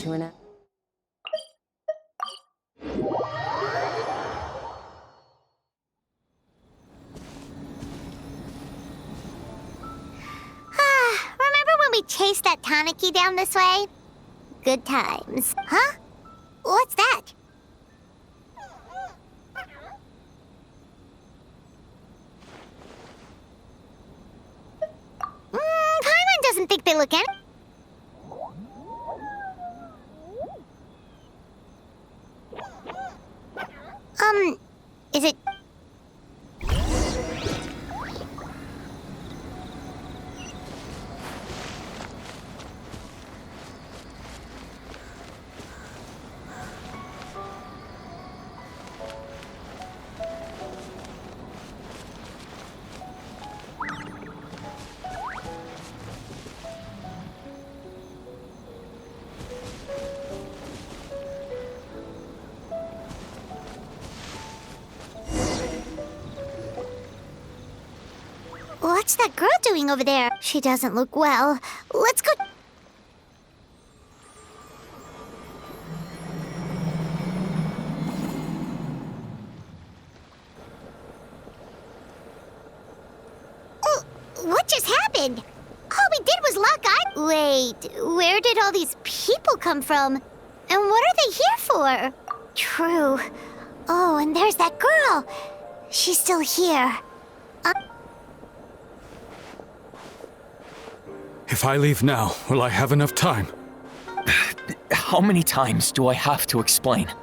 to an... Remember when we chased that Tanuki down this way? Good times. Huh? What's that? Paimon doesn't think they look any... Is it... What's that girl doing over there? She doesn't look well. Let's go... What just happened? All we did was lock eyes. Wait, where did all these people come from? And what are they here for? True. Oh, and there's that girl. She's still here. If I leave now, will I have enough time? How many times do I have to explain?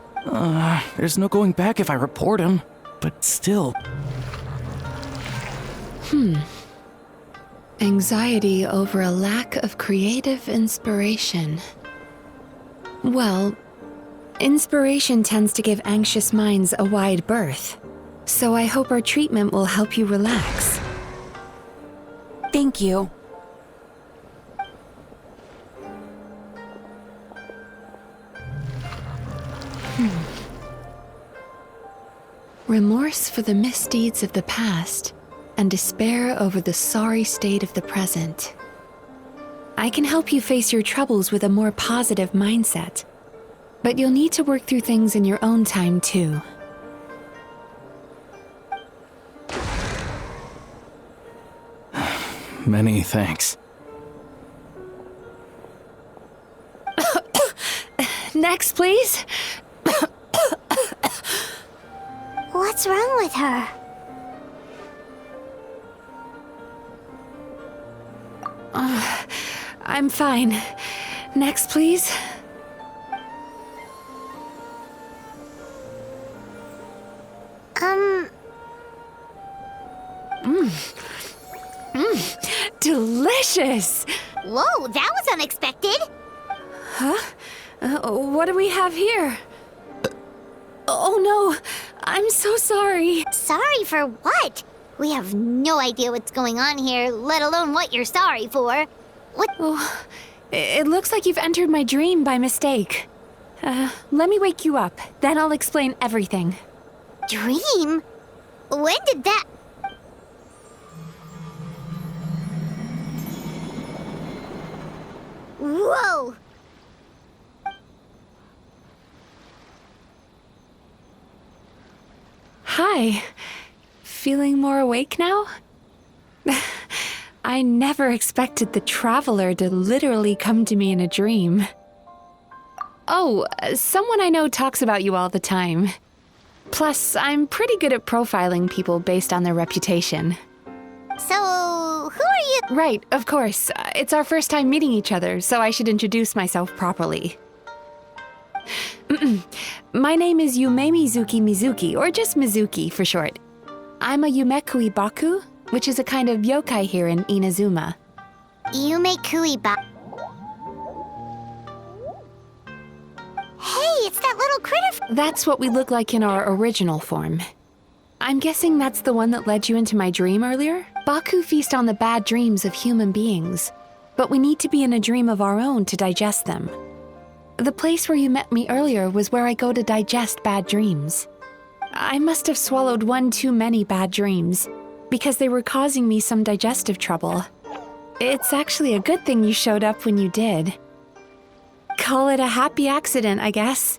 There's no going back if I report him. But still... Anxiety over a lack of creative inspiration. Well, inspiration tends to give anxious minds a wide berth. So I hope our treatment will help you relax. Thank you. Remorse for the misdeeds of the past, and despair over the sorry state of the present. I can help you face your troubles with a more positive mindset, but you'll need to work through things in your own time too. Many thanks. Next, please. What's wrong with her? I'm fine. Next, please. Delicious! Whoa, that was unexpected. Huh? What do we have here? Oh no, I'm so sorry. Sorry for what? We have no idea what's going on here, let alone what you're sorry for. What? Oh, it looks like you've entered my dream by mistake. Let me wake you up, then I'll explain everything. Dream? When did that... Whoa! Hi. Feeling more awake now? I never expected the Traveler to literally come to me in a dream. Oh, someone I know talks about you all the time. Plus, I'm pretty good at profiling people based on their reputation. So, who are you? Right, of course. It's our first time meeting each other, so I should introduce myself properly. My name is Mizuki, or just Mizuki for short. I'm a Yumekui Baku, which is a kind of yokai here in Inazuma. Yumekui Ba... Hey, it's that little critter... That's what we look like in our original form. I'm guessing that's the one that led you into my dream earlier? Baku feast on the bad dreams of human beings, but we need to be in a dream of our own to digest them. The place where you met me earlier was where I go to digest bad dreams. I must have swallowed one too many bad dreams, because they were causing me some digestive trouble. It's actually a good thing you showed up when you did. Call it a happy accident, I guess.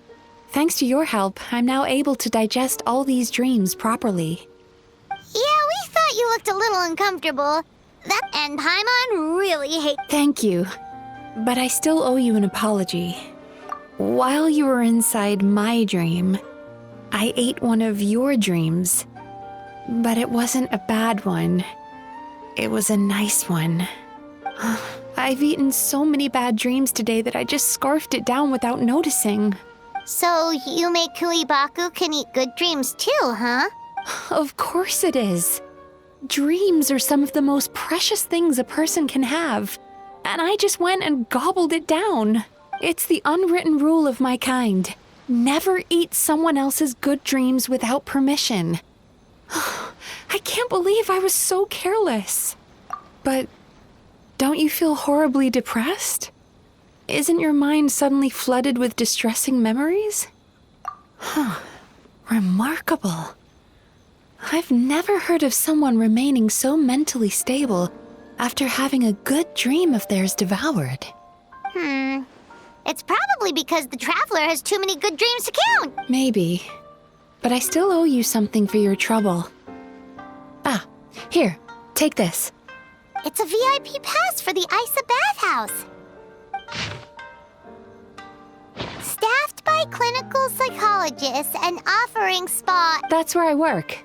Thanks to your help, I'm now able to digest all these dreams properly. Yeah, we thought you looked a little uncomfortable. That and Paimon really hate. Thank you, but I still owe you an apology. While you were inside my dream, I ate one of your dreams. But it wasn't a bad one. It was a nice one. I've eaten so many bad dreams today that I just scarfed it down without noticing. So Yume Kuibaku can eat good dreams too, huh? Of course it is. Dreams are some of the most precious things a person can have. And I just went and gobbled it down. It's the unwritten rule of my kind. Never eat someone else's good dreams without permission. I can't believe I was so careless. But don't you feel horribly depressed? Isn't your mind suddenly flooded with distressing memories? Remarkable. I've never heard of someone remaining so mentally stable after having a good dream of theirs devoured. It's probably because the traveler has too many good dreams to count. Maybe. But I still owe you something for your trouble. Ah, here, take this. It's a VIP pass for the Isa bathhouse. Staffed by clinical psychologists and offering spa. That's where I work.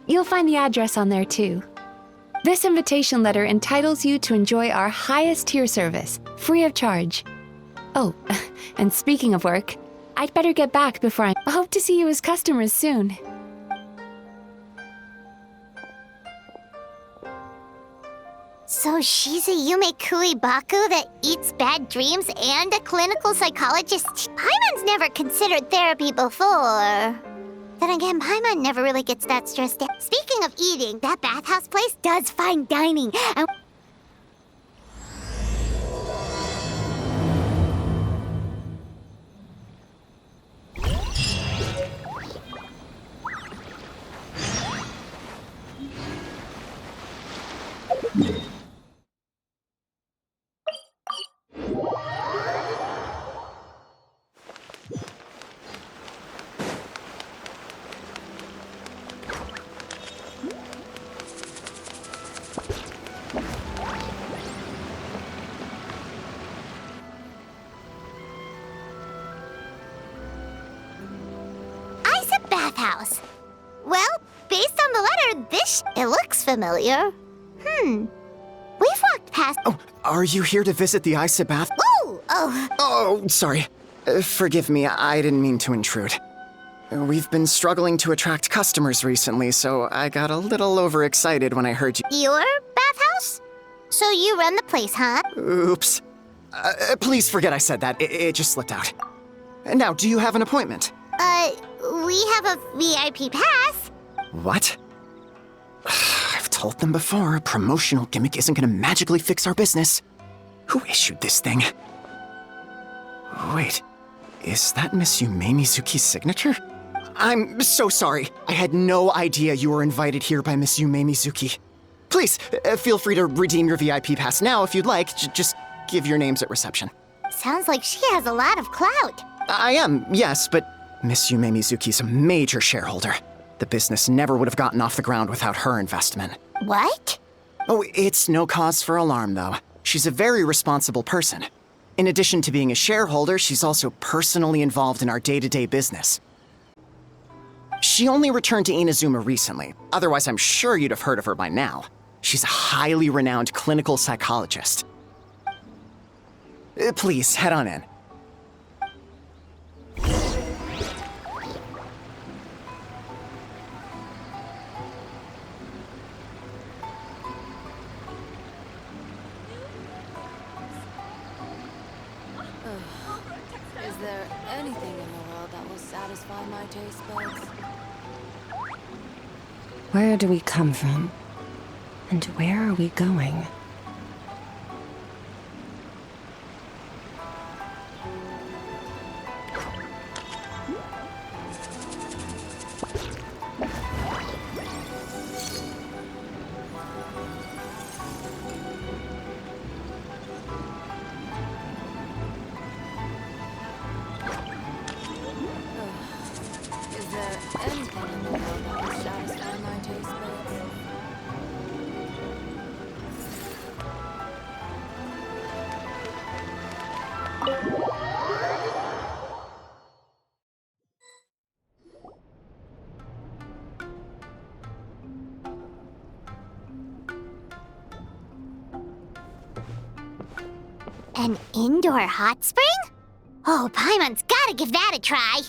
You'll find the address on there too. This invitation letter entitles you to enjoy our highest tier service, free of charge. Oh, and speaking of work, I'd better get back before I hope to see you as customers soon. So she's a Yume Kuibaku that eats bad dreams and a clinical psychologist. Paimon's never considered therapy before. Then again, Paimon never really gets that stressed out. Speaking of eating, that bathhouse place does fine dining. And bathhouse. Well, based on the letter, it looks familiar. We've walked past. Oh, are you here to visit the Isa bath? Ooh, oh. Oh, sorry. Forgive me, I didn't mean to intrude. We've been struggling to attract customers recently, so I got a little overexcited when I heard you. Your bathhouse? So you run the place, huh? Oops. Please forget I said that. It just slipped out. Now, do you have an appointment? We have a VIP pass. What? I've told them before, a promotional gimmick isn't gonna magically fix our business. Who issued this thing? Wait, is that Miss Yume Mizuki's signature? I'm so sorry. I had no idea you were invited here by Miss Yume Mizuki. Please, feel free to redeem your VIP pass now if you'd like. Just give your names at reception. Sounds like she has a lot of clout. I am, yes, but Miss Yume Mizuki's a major shareholder. The business never would have gotten off the ground without her investment. What? Oh, it's no cause for alarm, though. She's a very responsible person. In addition to being a shareholder, she's also personally involved in our day-to-day business. She only returned to Inazuma recently. Otherwise, I'm sure you'd have heard of her by now. She's a highly renowned clinical psychologist. Please, head on in. Is there anything in the world that will satisfy my taste buds? Where do we come from? And where are we going? An indoor hot spring? Oh, Paimon's gotta give that a try.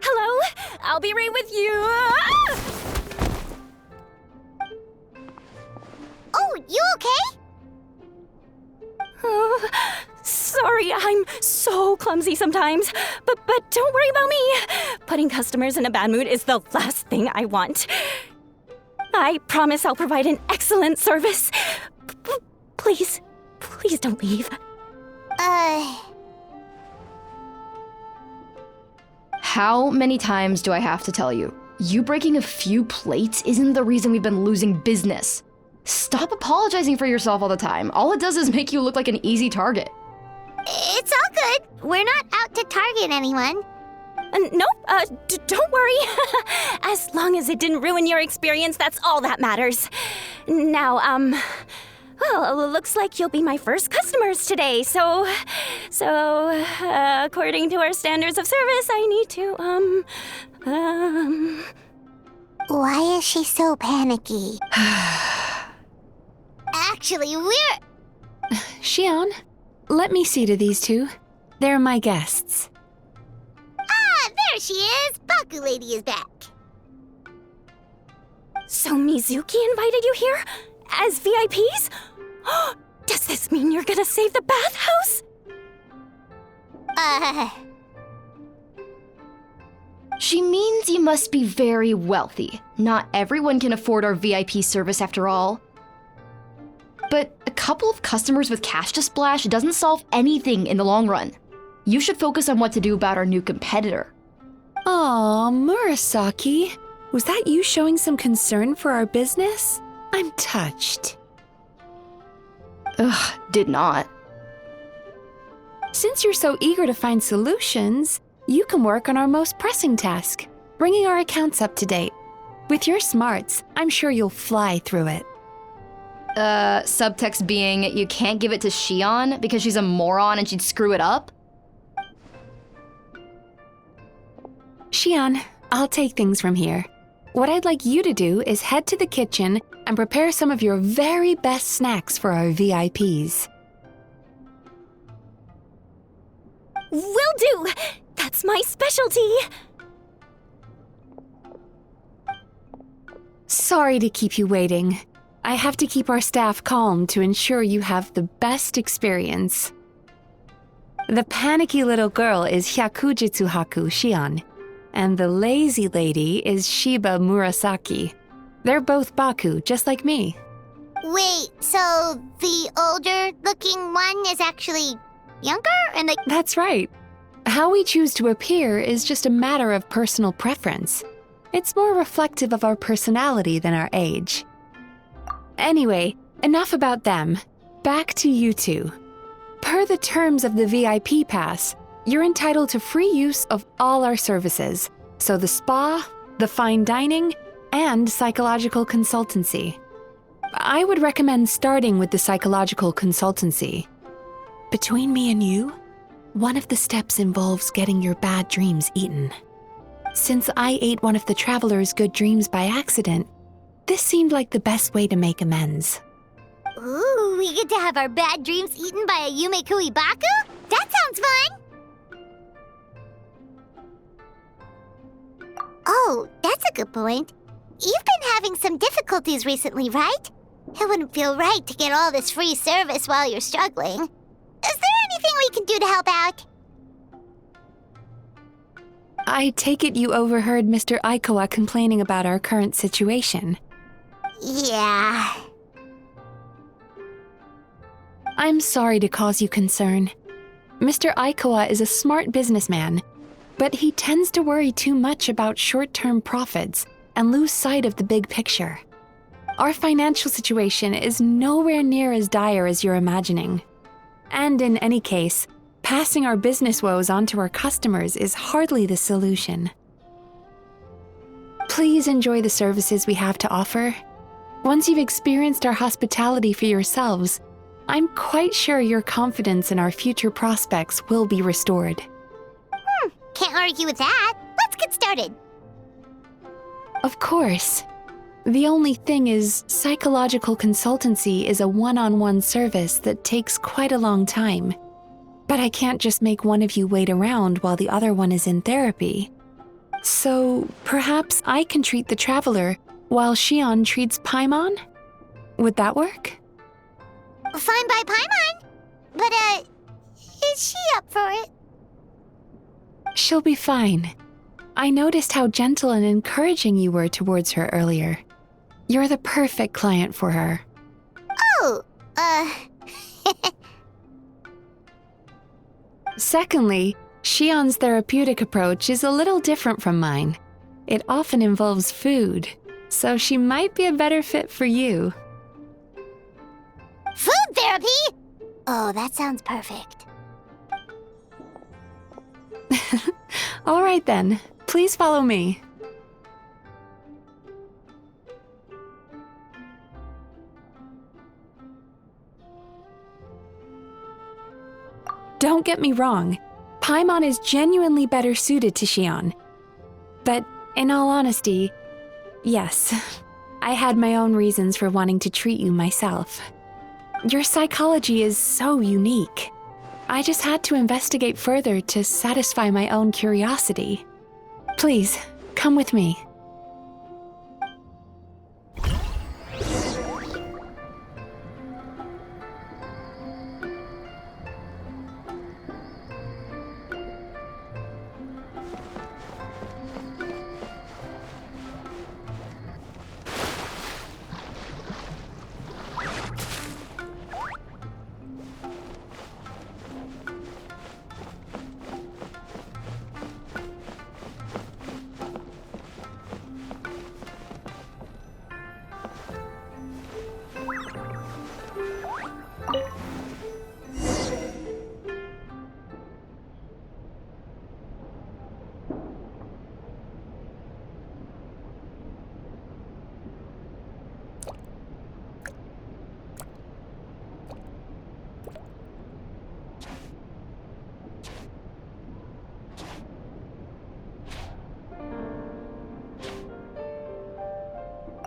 Hello? I'll be right with you. Ah! Oh, you okay? Oh, sorry, I'm so clumsy sometimes. But don't worry about me. Putting customers in a bad mood is the last thing I want. I promise I'll provide an excellent service. Please don't leave. How many times do I have to tell you? You breaking a few plates isn't the reason we've been losing business. Stop apologizing for yourself all the time. All it does is make you look like an easy target. It's all good. We're not out to target anyone. Nope, don't worry. As long as it didn't ruin your experience, that's all that matters. Now, well, it looks like you'll be my first customers today, so, according to our standards of service, I need to, Why is she so panicky? Actually, we're... Xion, let me see to these two. They're my guests. Ah, there she is! Baku Lady is back. So Mizuki invited you here? As VIPs? Does this mean you're gonna save the bathhouse? She means you must be very wealthy. Not everyone can afford our VIP service after all. But a couple of customers with cash to splash doesn't solve anything in the long run. You should focus on what to do about our new competitor. Aw, Murasaki. Was that you showing some concern for our business? I'm touched. Ugh, did not. Since you're so eager to find solutions, you can work on our most pressing task, bringing our accounts up to date. With your smarts, I'm sure you'll fly through it. Subtext being, you can't give it to Xion because she's a moron and she'd screw it up? Xion, I'll take things from here. What I'd like you to do is head to the kitchen and prepare some of your very best snacks for our VIPs. Will do! That's my specialty! Sorry to keep you waiting. I have to keep our staff calm to ensure you have the best experience. The panicky little girl is Hyakujitsu Haku Xion, and the lazy lady is Shiba Murasaki. They're both Baku, just like me. Wait, so the older-looking one is actually younger? And the... That's right. How we choose to appear is just a matter of personal preference. It's more reflective of our personality than our age. Anyway, enough about them. Back to you two. Per the terms of the VIP pass, you're entitled to free use of all our services. So the spa, the fine dining, and psychological consultancy. I would recommend starting with the psychological consultancy. Between me and you, one of the steps involves getting your bad dreams eaten. Since I ate one of the traveler's good dreams by accident, this seemed like the best way to make amends. Ooh, we get to have our bad dreams eaten by a Yume Kui Baku? That sounds fun! Oh, that's a good point. You've been having some difficulties recently, right? It wouldn't feel right to get all this free service while you're struggling. Is there anything we can do to help out? I take it you overheard Mr. Aikawa complaining about our current situation. Yeah. I'm sorry to cause you concern. Mr. Aikawa is a smart businessman, but he tends to worry too much about short-term profits and lose sight of the big picture. Our financial situation is nowhere near as dire as you're imagining. And in any case, passing our business woes on to our customers is hardly the solution. Please enjoy the services we have to offer. Once you've experienced our hospitality for yourselves, I'm quite sure your confidence in our future prospects will be restored. Can't argue with that. Let's get started. Of course. The only thing is, psychological consultancy is a one-on-one service that takes quite a long time. But I can't just make one of you wait around while the other one is in therapy. So perhaps I can treat the traveler while Shion treats Paimon? Would that work? Fine by Paimon. But, is she up for it? She'll be fine. I noticed how gentle and encouraging you were towards her earlier. You're the perfect client for her. Oh, Secondly, Shion's therapeutic approach is a little different from mine. It often involves food, so she might be a better fit for you. Food therapy? Oh, that sounds perfect. All right then, please follow me. Don't get me wrong, Paimon is genuinely better suited to Shion. But in all honesty, yes, I had my own reasons for wanting to treat you myself. Your psychology is so unique. I just had to investigate further to satisfy my own curiosity. Please, come with me.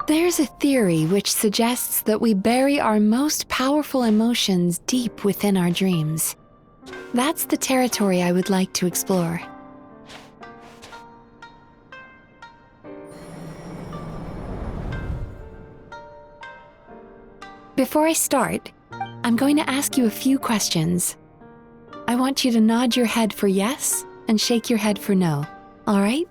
There's a theory which suggests that we bury our most powerful emotions deep within our dreams. That's the territory I would like to explore. Before I start, I'm going to ask you a few questions. I want you to nod your head for yes and shake your head for no, all right?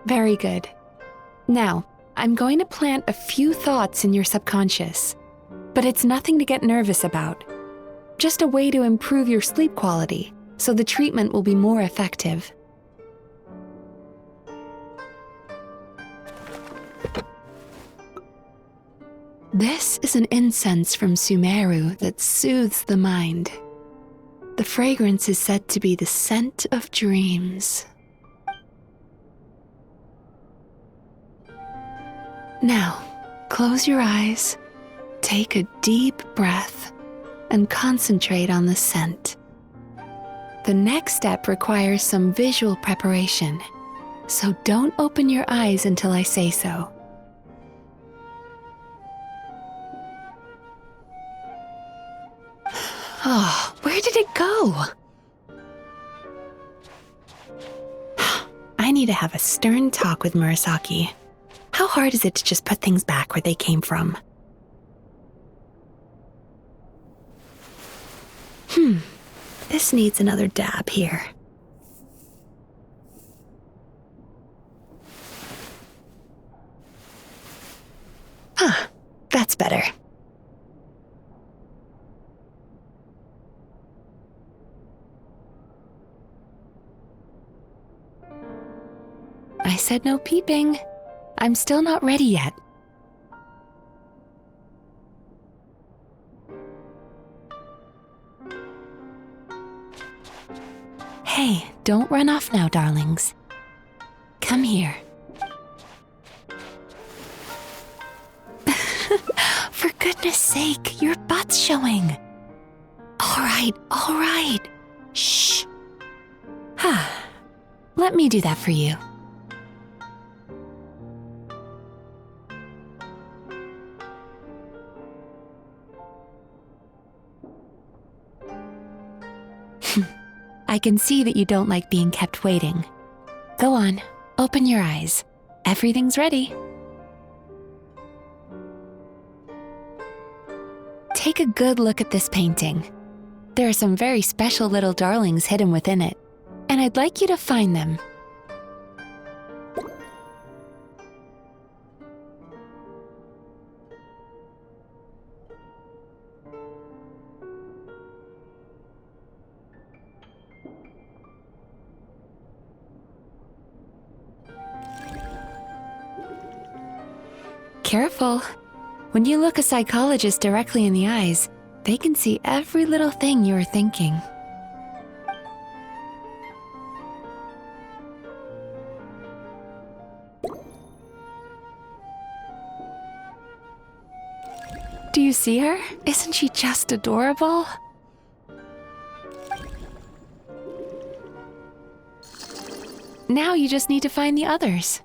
Very good. Now, I'm going to plant a few thoughts in your subconscious, but it's nothing to get nervous about. Just a way to improve your sleep quality, so the treatment will be more effective. This is an incense from Sumeru that soothes the mind. The fragrance is said to be the scent of dreams. Now, close your eyes, take a deep breath, and concentrate on the scent. The next step requires some visual preparation, so don't open your eyes until I say so. Oh, where did it go? I need to have a stern talk with Murasaki. How hard is it to just put things back where they came from? This needs another dab here. That's better. I said no peeping. I'm still not ready yet. Hey, don't run off now, darlings. Come here. goodness sake, your butt's showing. All right. Shh. Let me do that for you. I can see that you don't like being kept waiting. Go on, open your eyes. Everything's ready. Take a good look at this painting. There are some very special little darlings hidden within it, and I'd like you to find them. Careful. When you look a psychologist directly in the eyes, they can see every little thing you're thinking. Do you see her? Isn't she just adorable? Now you just need to find the others.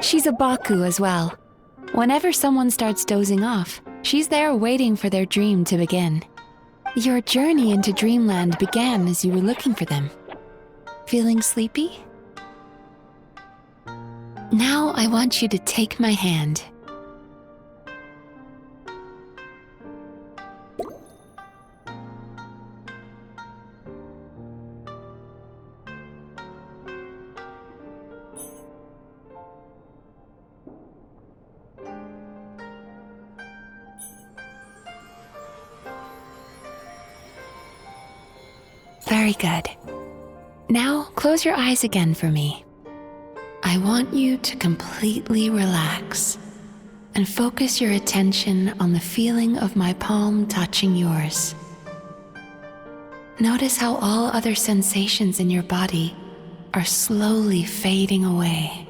She's a Baku as well. Whenever someone starts dozing off, she's there waiting for their dream to begin. Your journey into Dreamland began as you were looking for them. Feeling sleepy? Now I want you to take my hand. Very good. Now close your eyes again for me. I want you to completely relax and focus your attention on the feeling of my palm touching yours. Notice how all other sensations in your body are slowly fading away.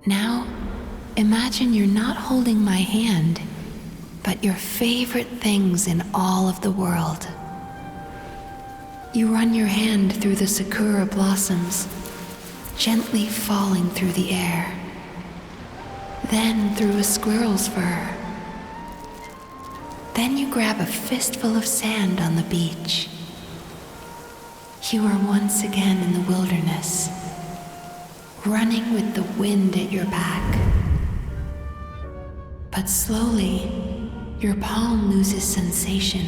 Now, imagine you're not holding my hand, but your favorite things in all of the world. You run your hand through the sakura blossoms, gently falling through the air. Then through a squirrel's fur. Then you grab a fistful of sand on the beach. You are once again in the wilderness, running with the wind at your back. But slowly, your palm loses sensation.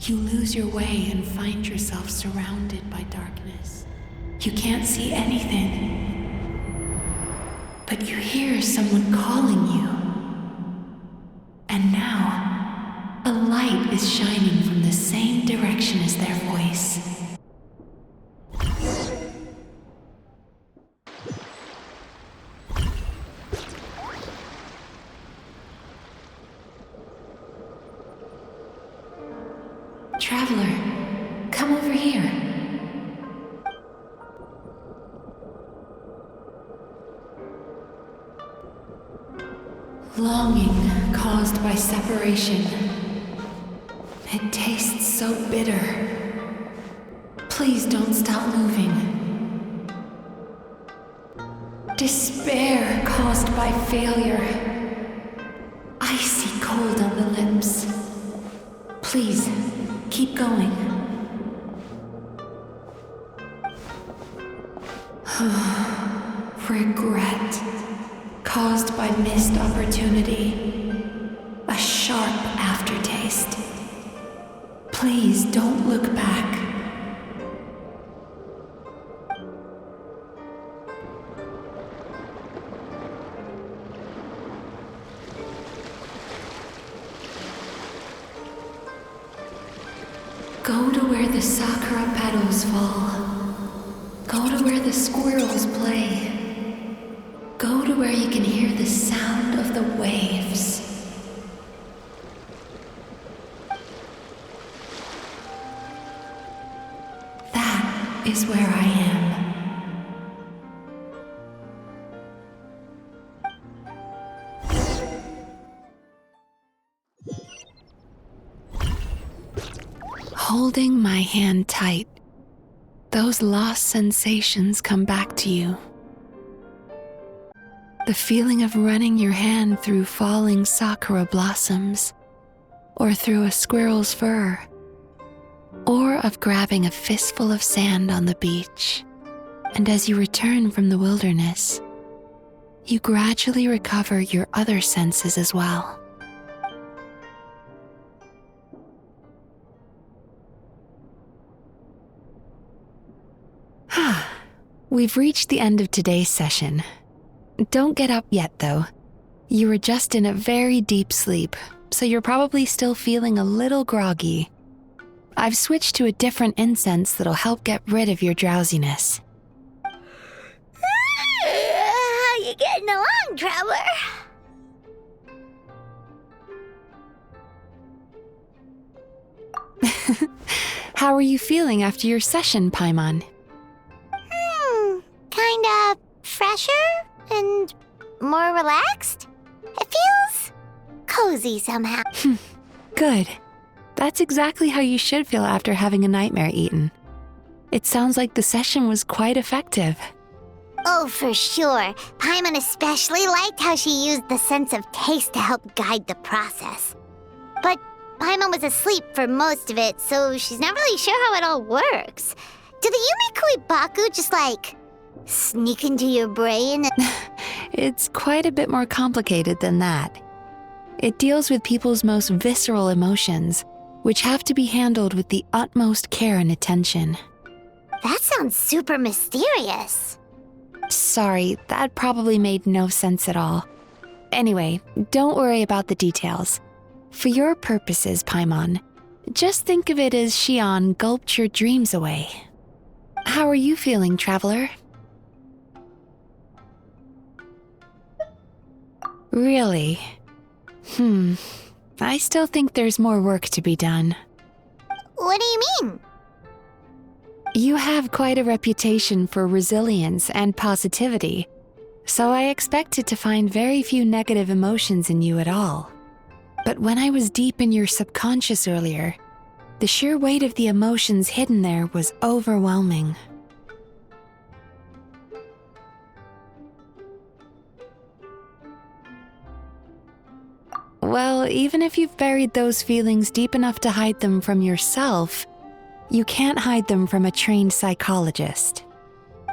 You lose your way and find yourself surrounded by darkness. You can't see anything, but you hear someone calling you. And now, a light is shining from the same direction as their voice. Traveler, come over here. Longing caused by separation. It tastes so bitter. Please don't stop moving. Despair caused by failure. Icy cold on the lips. Please, keep going. Regret caused by missed opportunity. A sharp aftertaste. Please don't look back. Go to where the sakura petals fall. Go to where the squirrels play. Go to where you can hear the sound of the waves. That is where I am. Holding my hand tight, those lost sensations come back to you. The feeling of running your hand through falling sakura blossoms, or through a squirrel's fur, or of grabbing a fistful of sand on the beach. And as you return from the wilderness, you gradually recover your other senses as well. We've reached the end of today's session. Don't get up yet, though. You were just in a very deep sleep, so you're probably still feeling a little groggy. I've switched to a different incense that'll help get rid of your drowsiness. How you getting along, Traveler? How are you feeling after your session, Paimon? Kinda fresher and more relaxed. It feels cozy somehow. Good. That's exactly how you should feel after having a nightmare eaten. It sounds like the session was quite effective. Oh, for sure. Paimon especially liked how she used the sense of taste to help guide the process. But Paimon was asleep for most of it, so she's not really sure how it all works. Do the Yumikui Baku just sneak into your brain? It's quite a bit more complicated than that. It deals with people's most visceral emotions, which have to be handled with the utmost care and attention. That sounds super mysterious. Sorry, that probably made no sense at all. Anyway, don't worry about the details. For your purposes, Paimon, just think of it as Xion gulped your dreams away. How are you feeling, Traveler? Really? I still think there's more work to be done. What do you mean? You have quite a reputation for resilience and positivity, so I expected to find very few negative emotions in you at all. But when I was deep in your subconscious earlier, the sheer weight of the emotions hidden there was overwhelming. Well, even if you've buried those feelings deep enough to hide them from yourself, you can't hide them from a trained psychologist.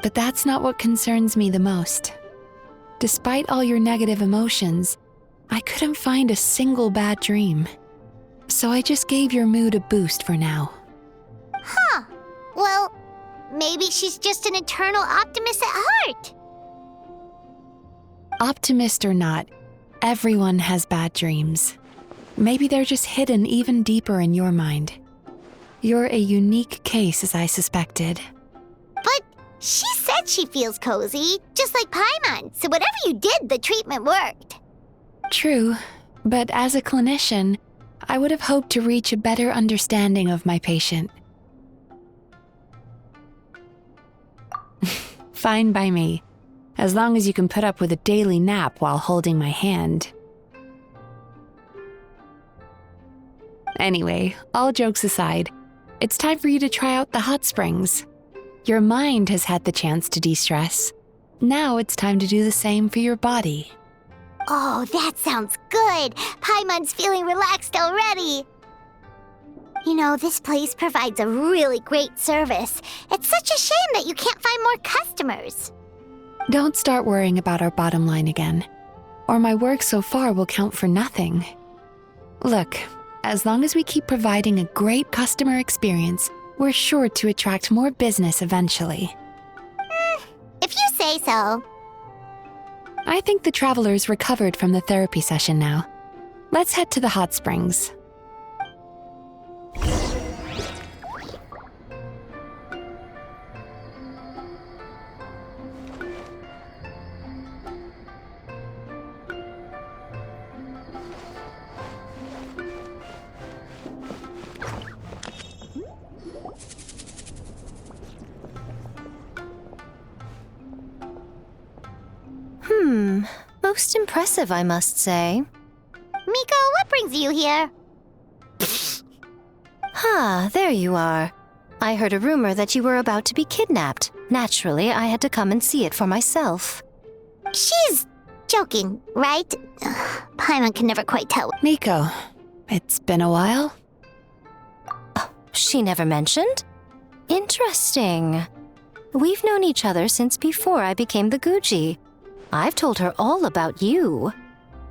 But that's not what concerns me the most. Despite all your negative emotions, I couldn't find a single bad dream. So I just gave your mood a boost for now. Huh. Well, maybe she's just an eternal optimist at heart. Optimist or not, everyone has bad dreams. Maybe they're just hidden even deeper in your mind. You're a unique case, as I suspected. But she said she feels cozy, just like Paimon, so whatever you did, the treatment worked. True, but as a clinician, I would have hoped to reach a better understanding of my patient. Fine by me, as long as you can put up with a daily nap while holding my hand. Anyway, all jokes aside, it's time for you to try out the hot springs. Your mind has had the chance to de-stress. Now it's time to do the same for your body. Oh, that sounds good. Paimon's feeling relaxed already. You know, this place provides a really great service. It's such a shame that you can't find more customers. Don't start worrying about our bottom line again, or my work so far will count for nothing. Look, as long as we keep providing a great customer experience, we're sure to attract more business eventually. If you say so. I think the traveler's recovered from the therapy session now. Let's head to the hot springs. Most impressive, I must say. Miko, what brings you here? There you are. I heard a rumor that you were about to be kidnapped. Naturally, I had to come and see it for myself. She's joking, right? Paimon can never quite tell. Miko, it's been a while. She never mentioned? Interesting. We've known each other since before I became the Guji. I've told her all about you.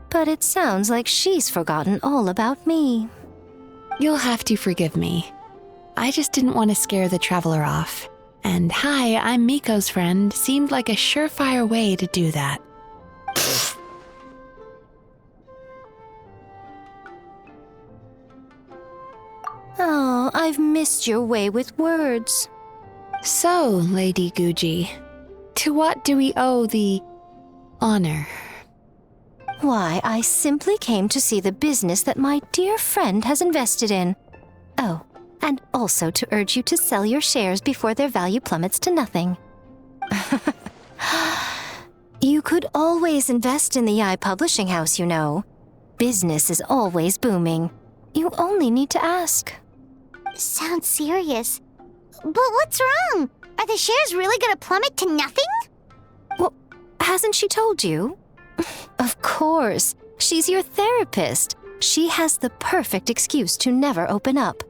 But it sounds like she's forgotten all about me. You'll have to forgive me. I just didn't want to scare the traveler off. And hi, I'm Miko's friend seemed like a surefire way to do that. Oh, I've missed your way with words. So, Lady Guji, to what do we owe the honor? Why, I simply came to see the business that my dear friend has invested in. Oh, and also to urge you to sell your shares before their value plummets to nothing. You could always invest in the Yae Publishing House, you know. Business is always booming. You only need to ask. Sounds serious. But what's wrong? Are the shares really gonna plummet to nothing? Well, hasn't she told you? Of course. She's your therapist. She has the perfect excuse to never open up.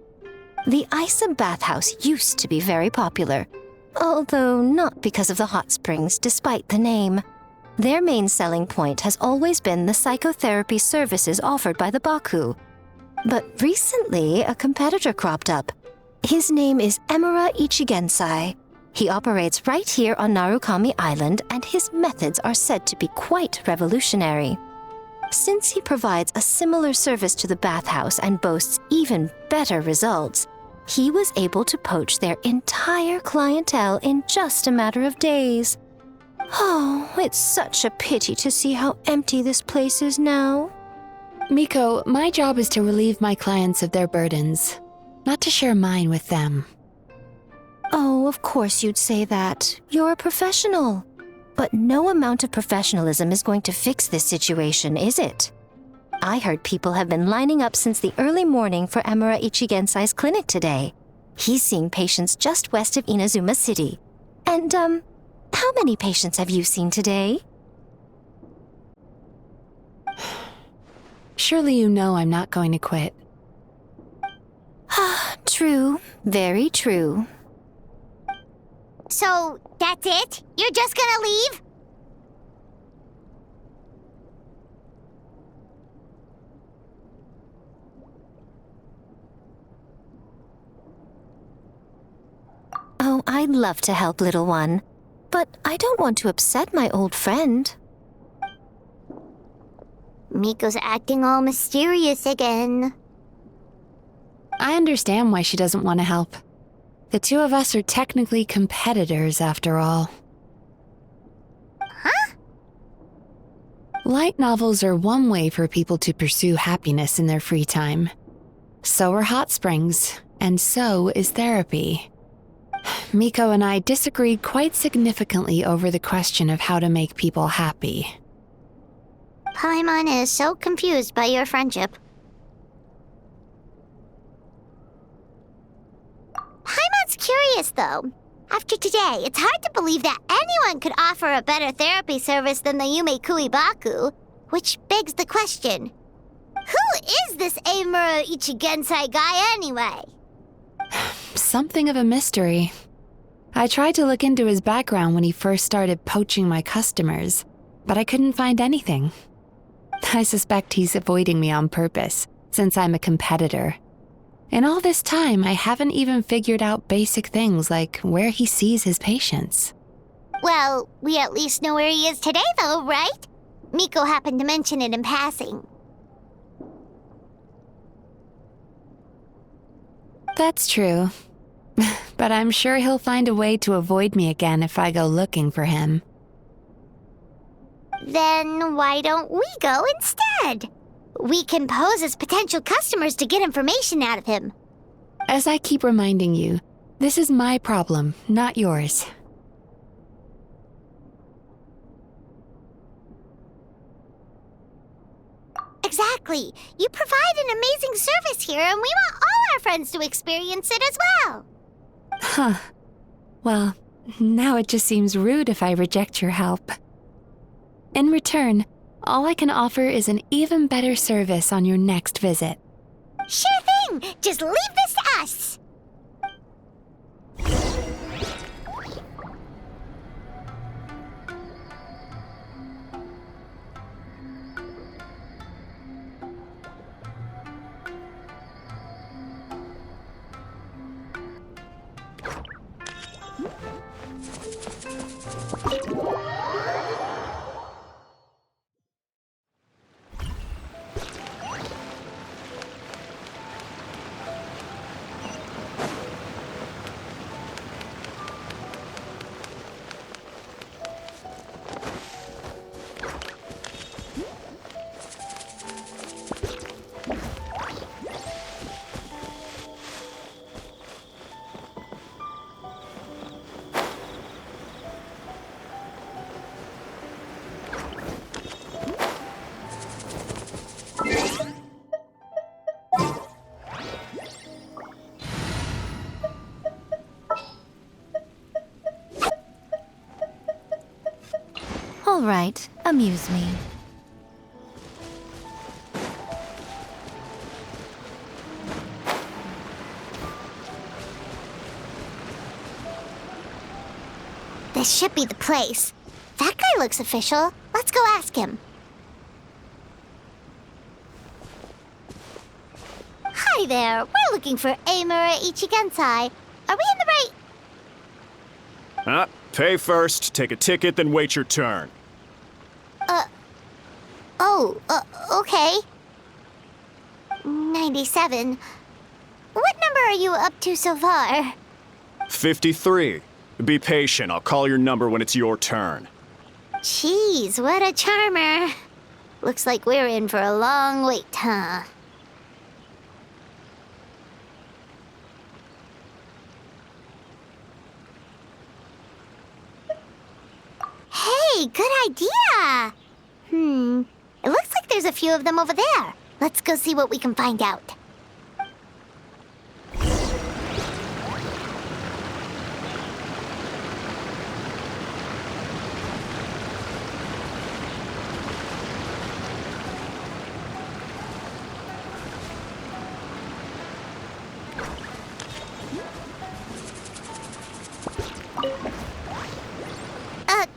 The Isa bathhouse used to be very popular, although not because of the hot springs, despite the name. Their main selling point has always been the psychotherapy services offered by the Baku. But recently, a competitor cropped up. His name is Emura Ichigensai. He operates right here on Narukami Island, and his methods are said to be quite revolutionary. Since he provides a similar service to the bathhouse and boasts even better results, he was able to poach their entire clientele in just a matter of days. Oh, it's such a pity to see how empty this place is now. Miko, my job is to relieve my clients of their burdens, not to share mine with them. Oh, of course you'd say that. You're a professional. But no amount of professionalism is going to fix this situation, is it? I heard people have been lining up since the early morning for Emura Ichigensai's clinic today. He's seeing patients just west of Inazuma City. And, how many patients have you seen today? Surely you know I'm not going to quit. True. Very true. So, that's it? You're just gonna leave? Oh, I'd love to help, little one. But I don't want to upset my old friend. Miko's acting all mysterious again. I understand why she doesn't want to help. The two of us are technically competitors, after all. Huh? Light novels are one way for people to pursue happiness in their free time. So are hot springs, and so is therapy. Miko and I disagreed quite significantly over the question of how to make people happy. Paimon is so confused by your friendship. Paimon's curious, though. After today, it's hard to believe that anyone could offer a better therapy service than the Yume Kui Baku, which begs the question, who is this Emura Ichigensai guy anyway? Something of a mystery. I tried to look into his background when he first started poaching my customers, but I couldn't find anything. I suspect he's avoiding me on purpose, since I'm a competitor. In all this time, I haven't even figured out basic things like where he sees his patients. Well, we at least know where he is today, though, right? Miko happened to mention it in passing. That's true. But I'm sure he'll find a way to avoid me again if I go looking for him. Then why don't we go instead? We can pose as potential customers to get information out of him. As I keep reminding you, this is my problem, not yours. Exactly. You provide an amazing service here, and we want all our friends to experience it as well. Huh. Well, now it just seems rude if I reject your help. In return, all I can offer is an even better service on your next visit. Sure thing! Just leave this to us! All right, amuse me. This should be the place. That guy looks official. Let's go ask him. Hi there. We're looking for Amura Ichigensai. Are we in the right... Pay first, take a ticket, then wait your turn. Okay. 97. What number are you up to so far? 53. Be patient, I'll call your number when it's your turn. Jeez, what a charmer. Looks like we're in for a long wait, huh? Hey, good idea! It looks like there's a few of them over there. Let's go see what we can find out.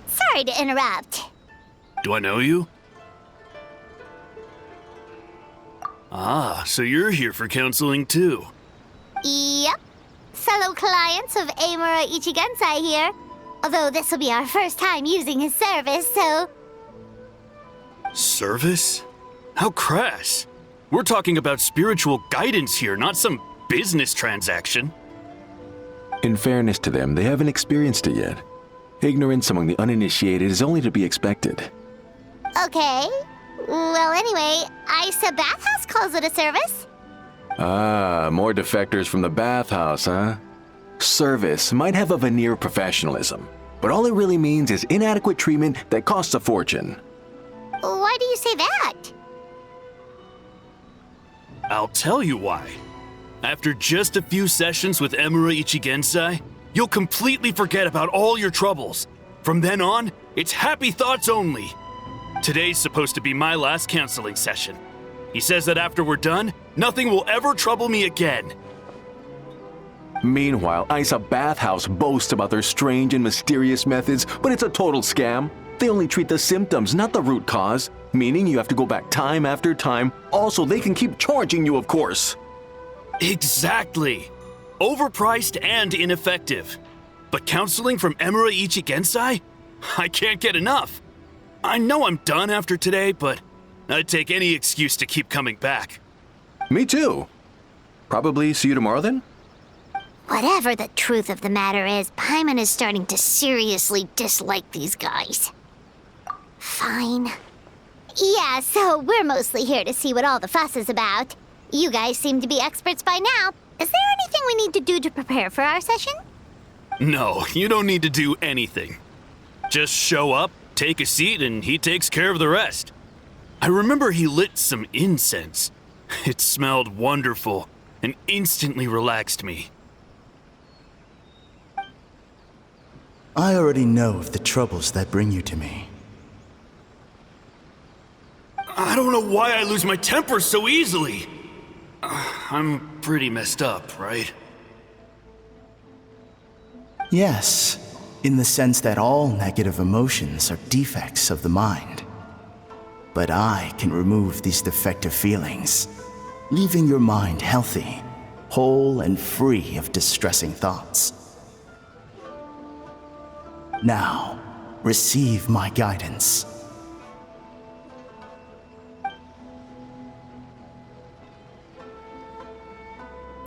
Sorry to interrupt. Do I know you? Ah, so you're here for counseling too. Yep. Fellow clients of Amura Ichigensai here. Although this will be our first time using his service, so... Service? How crass. We're talking about spiritual guidance here, not some business transaction. In fairness to them, they haven't experienced it yet. Ignorance among the uninitiated is only to be expected. Okay. Well, anyway, Isa Bathhouse calls it a service. Ah, more defectors from the bathhouse, huh? Service might have a veneer of professionalism, but all it really means is inadequate treatment that costs a fortune. Why do you say that? I'll tell you why. After just a few sessions with Amura Ichigensai, you'll completely forget about all your troubles. From then on, it's happy thoughts only. Today's supposed to be my last counseling session. He says that after we're done, nothing will ever trouble me again. Meanwhile, Isa Bathhouse boasts about their strange and mysterious methods, but it's a total scam. They only treat the symptoms, not the root cause, meaning you have to go back time after time. Also, they can keep charging you, of course. Exactly. Overpriced and ineffective. But counseling from Amura Ichigensai? I can't get enough. I know I'm done after today, but I'd take any excuse to keep coming back. Me too. Probably see you tomorrow then? Whatever the truth of the matter is, Paimon is starting to seriously dislike these guys. Fine. Yeah, so we're mostly here to see what all the fuss is about. You guys seem to be experts by now. Is there anything we need to do to prepare for our session? No, you don't need to do anything. Just show up, take a seat, and he takes care of the rest. I remember he lit some incense. It smelled wonderful and instantly relaxed me. I already know of the troubles that bring you to me. I don't know why I lose my temper so easily. I'm pretty messed up, right? Yes, in the sense that all negative emotions are defects of the mind. But I can remove these defective feelings, leaving your mind healthy, whole and free of distressing thoughts. Now, receive my guidance.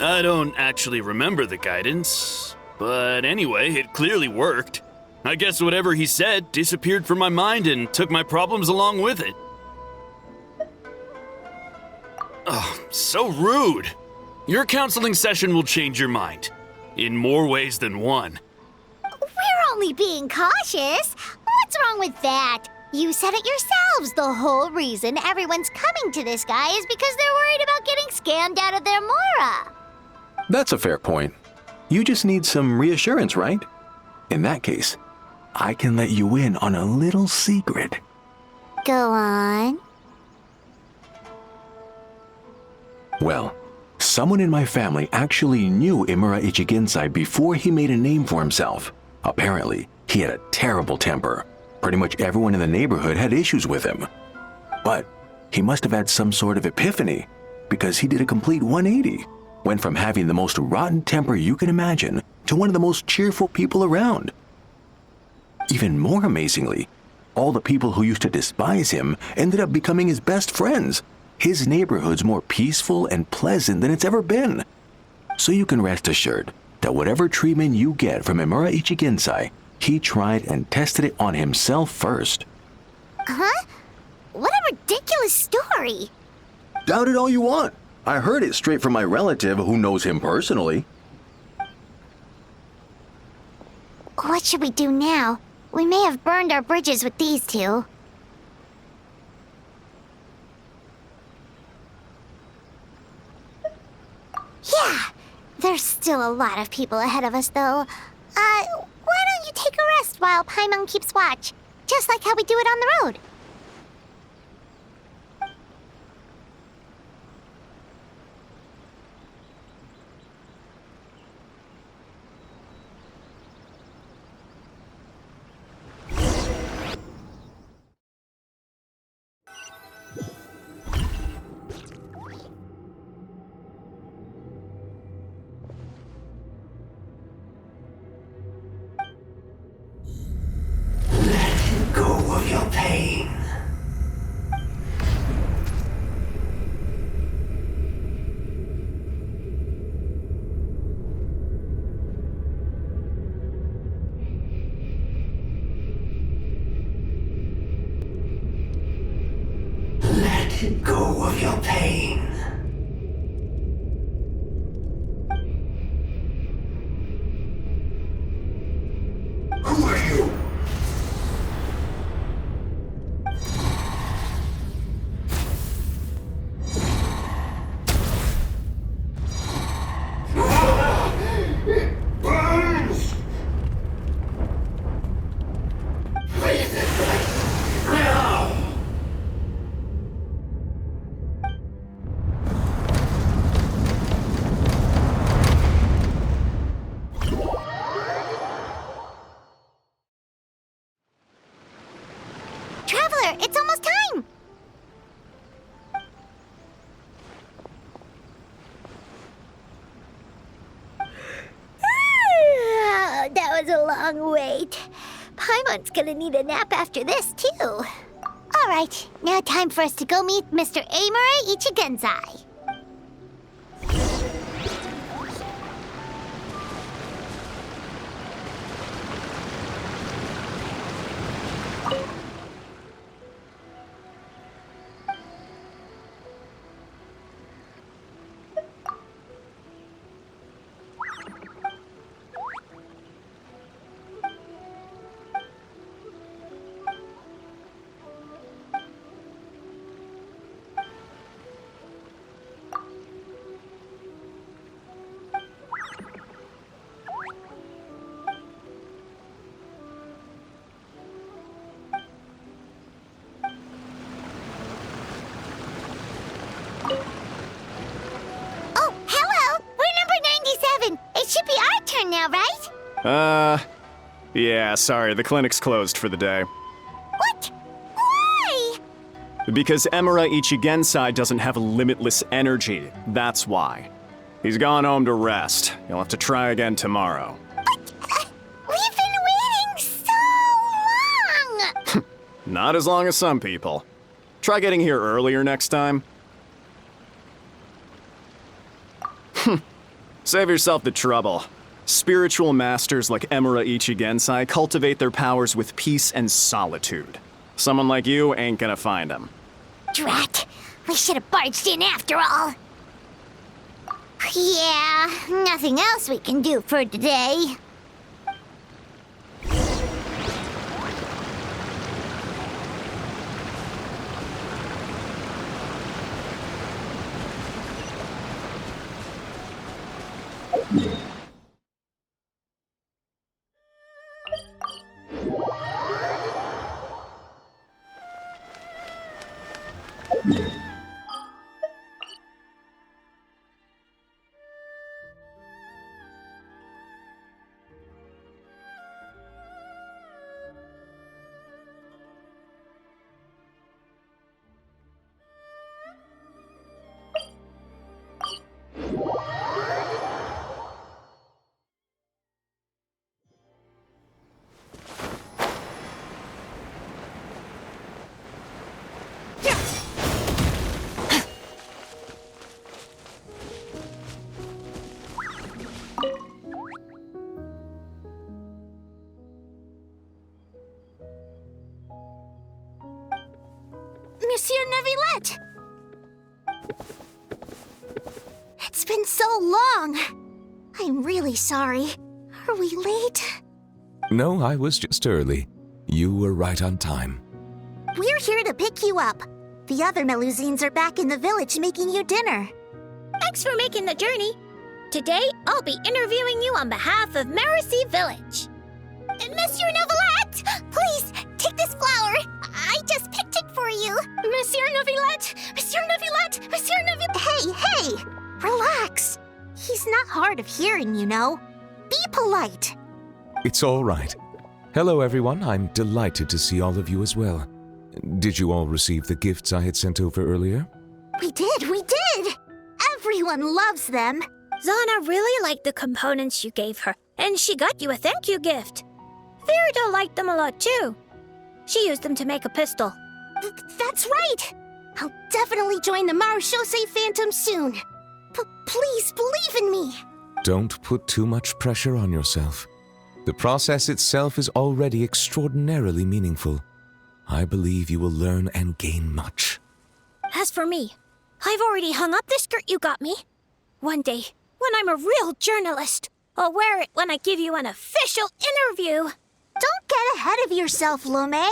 I don't actually remember the guidance, but anyway, it clearly worked. I guess whatever he said disappeared from my mind and took my problems along with it. Oh, so rude. Your counseling session will change your mind. In more ways than one. We're only being cautious. What's wrong with that? You said it yourselves. The whole reason everyone's coming to this guy is because they're worried about getting scammed out of their mora. That's a fair point. You just need some reassurance, right? In that case, I can let you in on a little secret. Go on. Well, someone in my family actually knew Imura Ichigensai before he made a name for himself. Apparently, he had a terrible temper. Pretty much everyone in the neighborhood had issues with him. But he must have had some sort of epiphany, because he did a complete 180. Went from having the most rotten temper you can imagine to one of the most cheerful people around. Even more amazingly, all the people who used to despise him ended up becoming his best friends. His neighborhood's more peaceful and pleasant than it's ever been. So you can rest assured that whatever treatment you get from Imura Ichigensai, he tried and tested it on himself first. Huh? What a ridiculous story. Doubt it all you want. I heard it straight from my relative who knows him personally. What should we do now? We may have burned our bridges with these two. Yeah, there's still a lot of people ahead of us, though. Why don't you take a rest while Paimon keeps watch? Just like how we do it on the road. Go of your pain. Let go of your pain. Who are you? Traveler, it's almost time! That was a long wait. Paimon's gonna need a nap after this, too. Alright, now time for us to go meet Mr. Imura Ichigensai. Yeah, sorry, the clinic's closed for the day. What? Why? Because Emura Ichigensai doesn't have limitless energy, that's why. He's gone home to rest. You'll have to try again tomorrow. But, we've been waiting so long! Not as long as some people. Try getting here earlier next time. Save yourself the trouble. Spiritual masters like Emura Ichigensai cultivate their powers with peace and solitude. Someone like you ain't gonna find them. Drat, we should have barged in after all. Yeah, nothing else we can do for today. Monsieur Neuvillette! It's been so long. I'm really sorry. Are we late? No, I was just early. You were right on time. We're here to pick you up. The other Melusines are back in the village making you dinner. Thanks for making the journey. Today, I'll be interviewing you on behalf of Mercy Village. Monsieur Neuvillette! Please, take this flower. I just picked it for you. Monsieur Neuvillette! Monsieur Neuvillette! Monsieur Neuvillette! Hey! Relax. He's not hard of hearing, you know. Be polite. It's all right. Hello, everyone. I'm delighted to see all of you as well. Did you all receive the gifts I had sent over earlier? We did! Everyone loves them. Zana really liked the components you gave her, and she got you a thank you gift. Ferida liked them a lot too. She used them to make a pistol. That's right! I'll definitely join the Marechaussee Phantom soon. Please believe in me. Don't put too much pressure on yourself. The process itself is already extraordinarily meaningful. I believe you will learn and gain much. As for me, I've already hung up the skirt you got me. One day, when I'm a real journalist, I'll wear it when I give you an official interview. Don't get ahead of yourself, Lomé.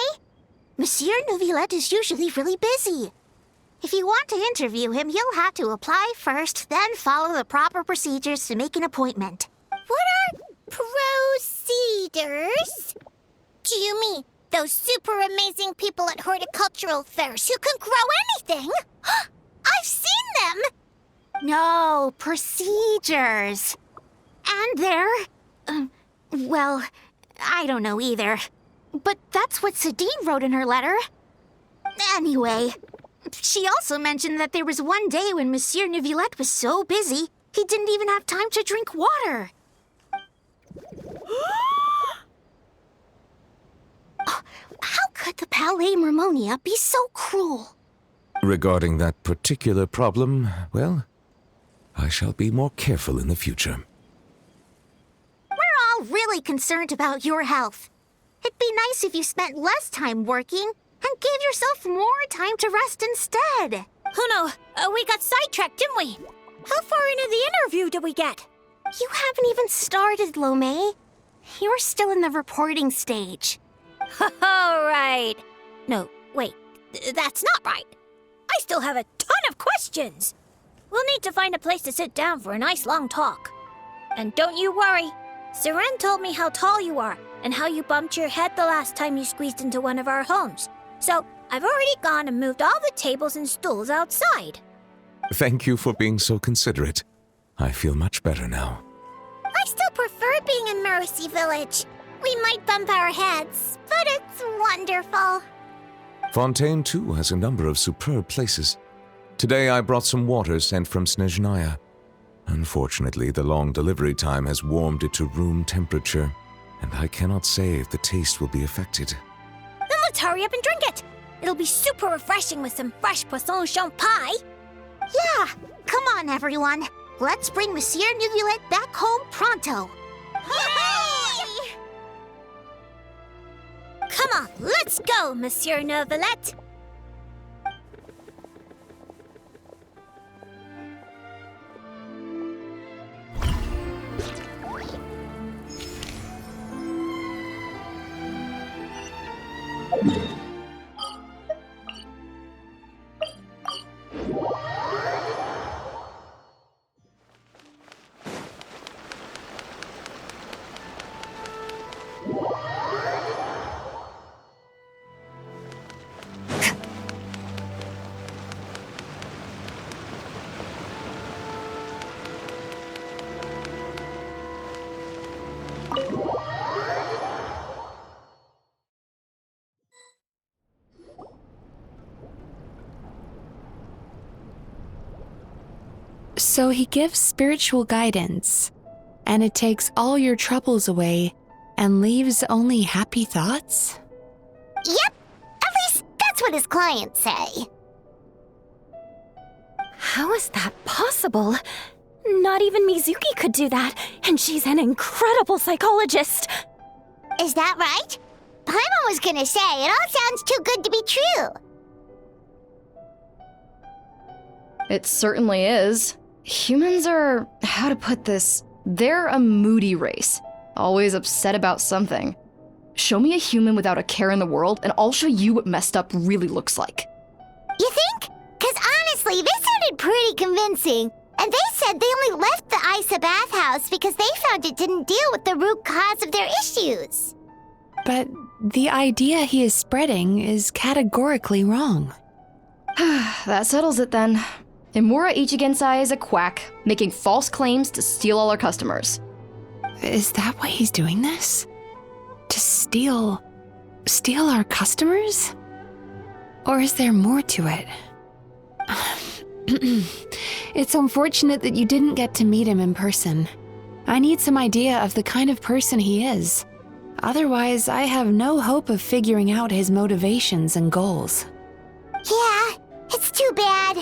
Monsieur Neuvillette is usually really busy. If you want to interview him, you'll have to apply first, then follow the proper procedures to make an appointment. What are procedures? Do you mean those super amazing people at horticultural fairs who can grow anything? I've seen them! No, procedures. And they're... well, I don't know either. But that's what Sadine wrote in her letter. Anyway, she also mentioned that there was one day when Monsieur Neuvillette was so busy, he didn't even have time to drink water. How could the Palais Mermonia be so cruel? Regarding that particular problem, well, I shall be more careful in the future. We're all really concerned about your health. It'd be nice if you spent less time working and gave yourself more time to rest instead. Oh no, we got sidetracked, didn't we? How far into the interview did we get? You haven't even started, Lomé. You're still in the reporting stage. All right. No, wait, that's not right. I still have a ton of questions. We'll need to find a place to sit down for a nice long talk. And don't you worry. Seren told me how tall you are and how you bumped your head the last time you squeezed into one of our homes. So I've already gone and moved all the tables and stools outside. Thank you for being so considerate. I feel much better now. I still prefer being in Mercy Village. We might bump our heads, but it's wonderful. Fontaine, too, has a number of superb places. Today I brought some water sent from Snezhnaya. Unfortunately, the long delivery time has warmed it to room temperature, and I cannot say if the taste will be affected. Then let's hurry up and drink it. It'll be super refreshing with some fresh poisson champ pie. Yeah, come on, everyone. Let's bring Monsieur Neuvillette back home pronto. Hooray! Come on, let's go, Monsieur Neuvillette. So he gives spiritual guidance, and it takes all your troubles away and leaves only happy thoughts? Yep, at least that's what his clients say. How is that possible? Not even Mizuki could do that, and she's an incredible psychologist. Is that right? Paimon was gonna say, it all sounds too good to be true. It certainly is. Humans are, how to put this, they're a moody race, always upset about something. Show me a human without a care in the world, and I'll show you what messed up really looks like. You think? Because honestly, this sounded pretty convincing. And they said they only left the Isa bathhouse because they found it didn't deal with the root cause of their issues. But the idea he is spreading is categorically wrong. That settles it then. Imura Ichigensai is a quack, making false claims to steal all our customers. Is that why he's doing this? To steal our customers? Or is there more to it? It's unfortunate that you didn't get to meet him in person. I need some idea of the kind of person he is. Otherwise, I have no hope of figuring out his motivations and goals. Yeah, it's too bad.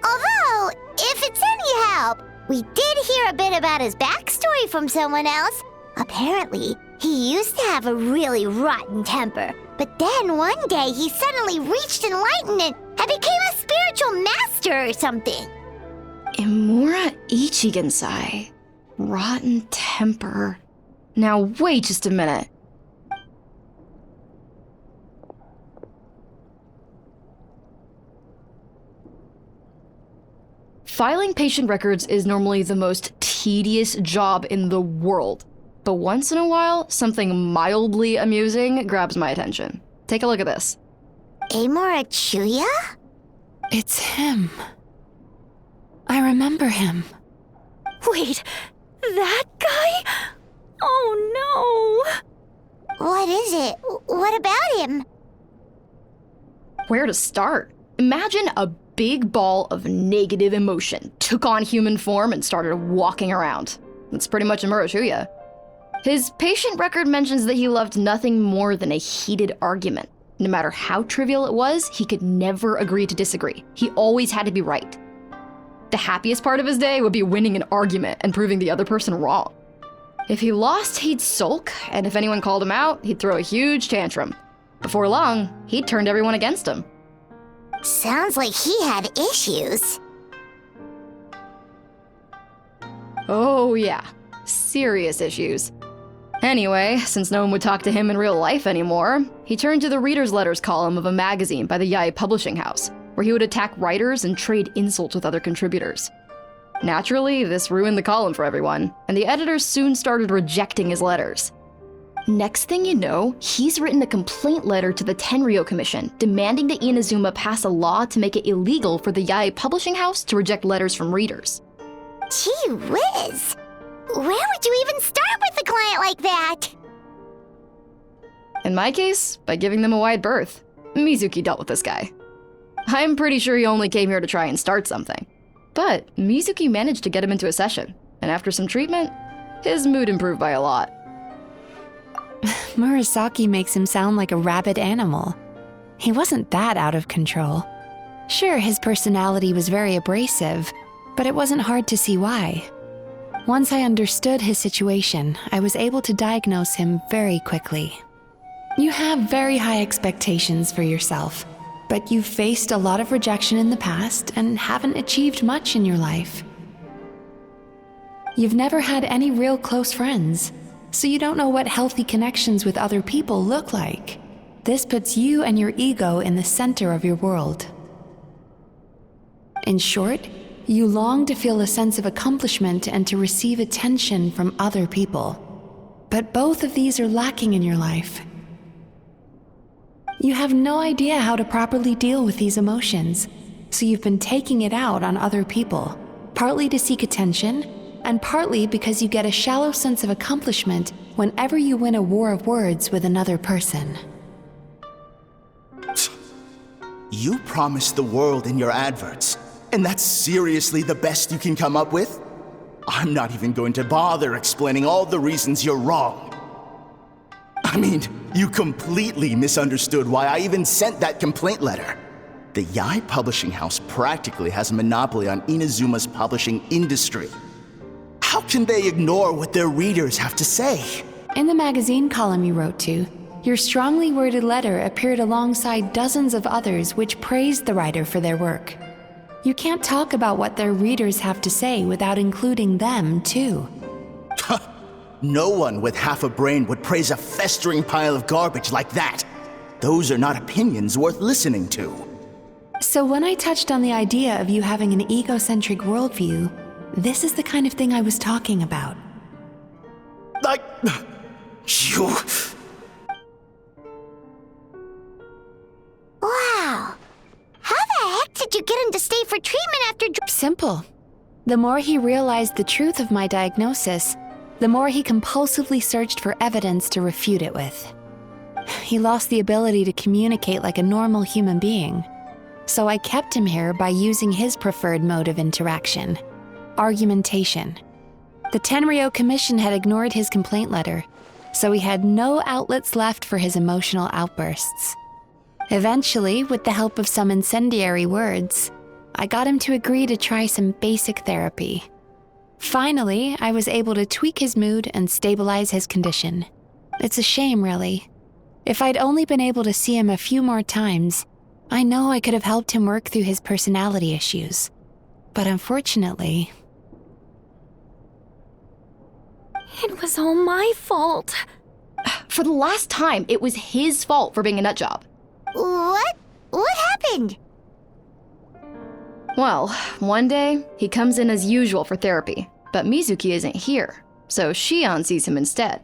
Although, if it's any help, we did hear a bit about his backstory from someone else. Apparently, he used to have a really rotten temper, but then one day he suddenly reached enlightenment and became a spiritual master or something. Imura Ichigensai. Rotten temper. Now wait just a minute. Filing patient records is normally the most tedious job in the world. But once in a while, something mildly amusing grabs my attention. Take a look at this. Amora Chuya? It's him. I remember him. Wait, that guy? Oh no! What is it? What about him? Where to start? Imagine a big ball of negative emotion took on human form and started walking around. That's pretty much Imura Chuya. His patient record mentions that he loved nothing more than a heated argument. No matter how trivial it was, he could never agree to disagree. He always had to be right. The happiest part of his day would be winning an argument and proving the other person wrong. If he lost, he'd sulk, and if anyone called him out, he'd throw a huge tantrum. Before long, he'd turned everyone against him. Sounds like he had issues. Oh yeah, serious issues. Anyway, since no one would talk to him in real life anymore, he turned to the reader's letters column of a magazine by the Yae Publishing House, where he would attack writers and trade insults with other contributors. Naturally, this ruined the column for everyone, and the editors soon started rejecting his letters. Next thing you know, he's written a complaint letter to the Tenryo Commission, demanding that Inazuma pass a law to make it illegal for the Yae Publishing House to reject letters from readers. Gee whiz! Where would you even start with a client like that? In my case, by giving them a wide berth. Mizuki dealt with this guy. I'm pretty sure he only came here to try and start something. But Mizuki managed to get him into a session, and after some treatment, his mood improved by a lot. Murasaki makes him sound like a rabid animal. He wasn't that out of control. Sure, his personality was very abrasive, but it wasn't hard to see why. Once I understood his situation, I was able to diagnose him very quickly. You have very high expectations for yourself, but you've faced a lot of rejection in the past and haven't achieved much in your life. You've never had any real close friends, so you don't know what healthy connections with other people look like. This puts you and your ego in the center of your world. In short, you long to feel a sense of accomplishment and to receive attention from other people. But both of these are lacking in your life. You have no idea how to properly deal with these emotions, so you've been taking it out on other people, partly to seek attention, and partly because you get a shallow sense of accomplishment whenever you win a war of words with another person. You promised the world in your adverts, and that's seriously the best you can come up with? I'm not even going to bother explaining all the reasons you're wrong. I mean, you completely misunderstood why I even sent that complaint letter. The Yai publishing house practically has a monopoly on Inazuma's publishing industry. How can they ignore what their readers have to say? In the magazine column you wrote to, your strongly worded letter appeared alongside dozens of others which praised the writer for their work. You can't talk about what their readers have to say without including them, too. No one with half a brain would praise a festering pile of garbage like that. Those are not opinions worth listening to. So when I touched on the idea of you having an egocentric worldview, this is the kind of thing I was talking about. You... Wow. How the heck did you get him to stay for treatment after... Simple. The more he realized the truth of my diagnosis, the more he compulsively searched for evidence to refute it with. He lost the ability to communicate like a normal human being. So I kept him here by using his preferred mode of interaction, argumentation. The Tenryo Commission had ignored his complaint letter, so he had no outlets left for his emotional outbursts. Eventually, with the help of some incendiary words, I got him to agree to try some basic therapy. Finally, I was able to tweak his mood and stabilize his condition. It's a shame, really. If I'd only been able to see him a few more times, I know I could have helped him work through his personality issues. But unfortunately... It was all my fault. For the last time, it was his fault for being a nutjob. What? What happened? Well, one day, he comes in as usual for therapy, but Mizuki isn't here, so Shion sees him instead.